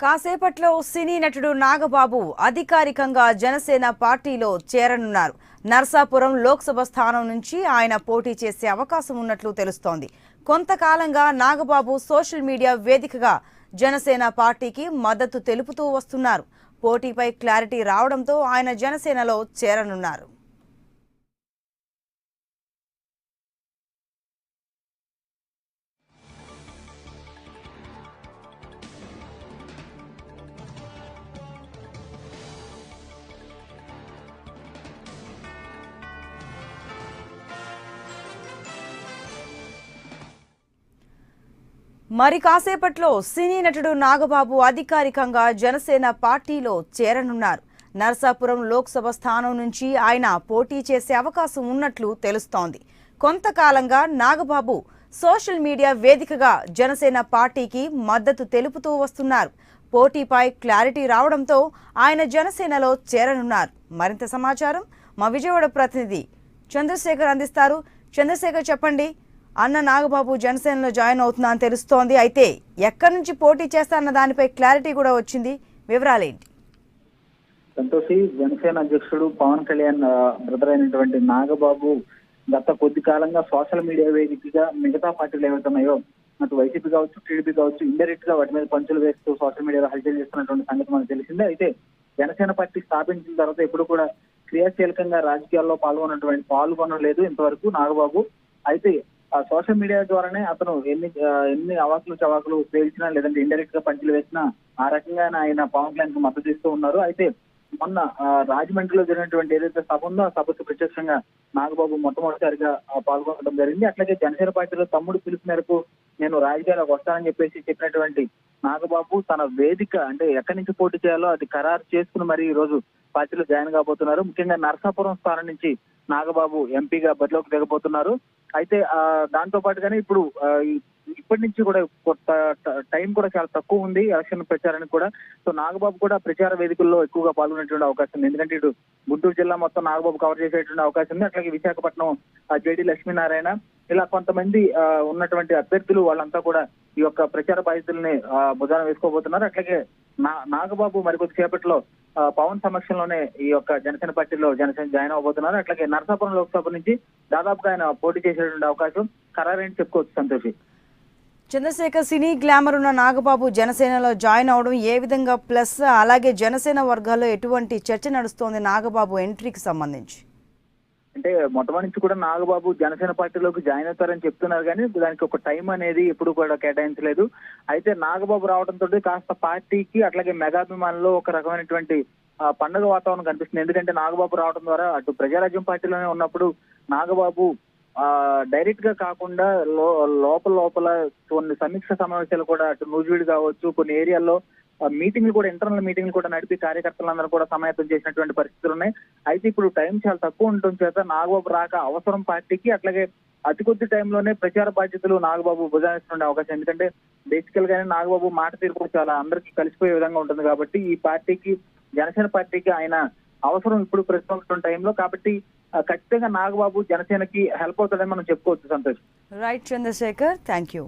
కాసేపట్లో సినీ నటుడు నాగబాబు అధికారికంగా జనసేన పార్టీలో చేరనున్నారు. నర్సాపురం లోక్సభ స్థానం నుంచి ఆయన పోటీ చేసే అవకాశం ఉన్నట్లు తెలుస్తోంది. కొంతకాలంగా నాగబాబు సోషల్ మీడియా వేదికగా జనసేన పార్టీకి మద్దతు తెలుపుతూ వస్తున్నారు. పోటీపై క్లారిటీ రావడంతో ఆయన జనసేనలో చేరనున్నారు. మరి కాసేపట్లో సినీ నటుడు నాగబాబు అధికారికంగా జనసేన పార్టీలో చేరనున్నారు. నర్సాపురం లోక్సభ స్థానం నుంచి ఆయన పోటీ చేసే అవకాశం ఉన్నట్లు తెలుస్తోంది. కొంతకాలంగా నాగబాబు సోషల్ మీడియా వేదికగా జనసేన పార్టీకి మద్దతు తెలుపుతూ వస్తున్నారు. పోటీపై క్లారిటీ రావడంతో ఆయన జనసేనలో చేరనున్నారు. మరింత సమాచారం మా విజయవాడ ప్రతినిధి చంద్రశేఖర్ అందిస్తారు. చంద్రశేఖర్, చెప్పండి. అన్న నాగబాబు జనసేనలో జాయిన్ అవుతున్నా అని తెలుస్తోంది. అయితే ఎక్కడి నుంచి పోటీ చేస్తారన్న దానిపై క్లారిటీ కూడా వచ్చింది. వివరాలేంటి? సంతోషి, జనసేన అధ్యక్షుడు పవన్ కళ్యాణ్ బ్రదర్ అయినటువంటి నాగబాబు గత కొద్ది కాలంగా సోషల్ మీడియా వేదికగా మిగతా పార్టీలు ఏవైతున్నాయో అటు వైసీపీ కావచ్చు, టీడీపీ కావచ్చు, ఇండైరెక్ట్ గా వాటి మీద పంచులు వేస్తూ సోషల్ మీడియాలో హల్చల్ చేస్తున్నటువంటి సంగతి మనకు తెలిసిందే. అయితే జనసేన పార్టీ స్థాపించిన తర్వాత ఎప్పుడు కూడా క్రియాశీలకంగా రాజకీయాల్లో పాల్గొనలేదు ఇంతవరకు నాగబాబు. అయితే ఆ సోషల్ మీడియా ద్వారానే అతను ఎన్ని అవాకులు చవాకులు పేల్చినా, లేదంటే ఇండైరెక్ట్ గా పంచులు వేసినా ఆ రకంగా ఆయన పవన్ కళ్యాణ్ కు మద్దతు ఇస్తూ ఉన్నారు. అయితే మొన్న రాజమండ్రిలో జరిగినటువంటి ఏదైతే సభ ఉందో ఆ సభకు ప్రత్యక్షంగా నాగబాబు మొట్టమొదటిసారిగా పాల్గొనడం జరిగింది. అట్లాగే జనసేన పార్టీలో తమ్ముడు పిలుపు మేరకు నేను రాజకీయాలకు వస్తానని చెప్పినటువంటి నాగబాబు తన వేదిక అంటే ఎక్కడి నుంచి పోటీ చేయాలో అది ఖరారు చేసుకుని మరి ఈ రోజు పార్టీలో జాయిన్ కాబోతున్నారు. ముఖ్యంగా నర్సాపురం స్థానం నుంచి నాగబాబు ఎంపీగా బరిలోకి దిగబోతున్నారు. అయితే దాంతో పాటుగానే ఇప్పుడు ఇప్పటి నుంచి కూడా టైం కూడా చాలా తక్కువ ఉంది ఎలక్షన్ ప్రచారానికి కూడా. సో నాగబాబు కూడా ప్రచార వేదికల్లో ఎక్కువగా పాల్గొనేటువంటి అవకాశం ఉంది. ఎందుకంటే ఇటు గుంటూరు జిల్లా మొత్తం నాగబాబు కవర్ చేసేటువంటి అవకాశం ఉంది. అట్లాగే విశాఖపట్నం జేడీ లక్ష్మీనారాయణ ఇలా కొంతమంది ఉన్నటువంటి అభ్యర్థులు వాళ్ళంతా కూడా ఈ యొక్క ప్రచార బాధ్యతల్ని భుజాన వేసుకోబోతున్నారు. అట్లాగే నాగబాబు మరికొద్ది సేపట్లో పవన్ సమక్షంలోనే ఈ యొక్క జనసేన పార్టీలో జాయిన్ అవబోతున్నారు. అట్లాగే నర్సాపురం లోక్సభ నుంచి దాదాపుగా ఆయన పోటీ చేసేటువంటి అవకాశం ఖరారైన చెప్పుకోవచ్చు. సంతోషి, చంద్రశేఖర్, సినీ గ్లామర్ ఉన్న నాగబాబు జనసేనలో జాయిన్ అవడం ఏ విధంగా ప్లస్, అలాగే జనసేన వర్గాల్లో ఎటువంటి చర్చ నడుస్తోంది నాగబాబు ఎంట్రీకి సంబంధించి? అంటే మొట్టమొదటి నుంచి కూడా నాగబాబు జనసేన పార్టీలోకి జాయిన్ అవుతారని చెప్తున్నారు, కానీ దానికి ఒక టైం అనేది ఎప్పుడు కూడా కేటాయించలేదు. అయితే నాగబాబు రావడంతో కాస్త పార్టీకి అట్లాగే మెగాభిమానుల్లో ఒక రకమైనటువంటి పండుగ వాతావరణం కనిపిస్తుంది. ఎందుకంటే నాగబాబు రావడం ద్వారా అటు ప్రజారాజ్యం పార్టీలోనే ఉన్నప్పుడు నాగబాబు డైరెక్ట్ గా కాకుండా లోపల కొన్ని సమీక్ష సమావేశాలు కూడా అటు నూజివీడు కావచ్చు, కొన్ని ఏరియాల్లో మీటింగ్లు కూడా ఇంటర్నల్ మీటింగ్లు కూడా నడిపి కార్యకర్తలందరూ కూడా సమాయత్తం చేసినటువంటి పరిస్థితులు ఉన్నాయి. అయితే ఇప్పుడు టైం చాలా తక్కువ ఉండటం చేత నాగబాబు రాక అవసరం పార్టీకి. అట్లాగే అతి కొద్ది టైంలోనే ప్రచార బాధ్యతలు నాగబాబు భుజానిస్తుండే అవకాశం. ఎందుకంటే బేసికల్ గానే నాగబాబు మాట తీరు కూడా చాలా అందరికీ కలిసిపోయే విధంగా ఉంటుంది కాబట్టి ఈ పార్టీకి, జనసేన పార్టీకి ఆయన అవసరం ఇప్పుడు ప్రస్తుతం టైంలో. కాబట్టి ఖచ్చితంగా నాగబాబు జనసేనకి హెల్ప్ అవుతాడని మనం చెప్పుకోవచ్చు. Santosh. Right Chandrasekhar, thank you.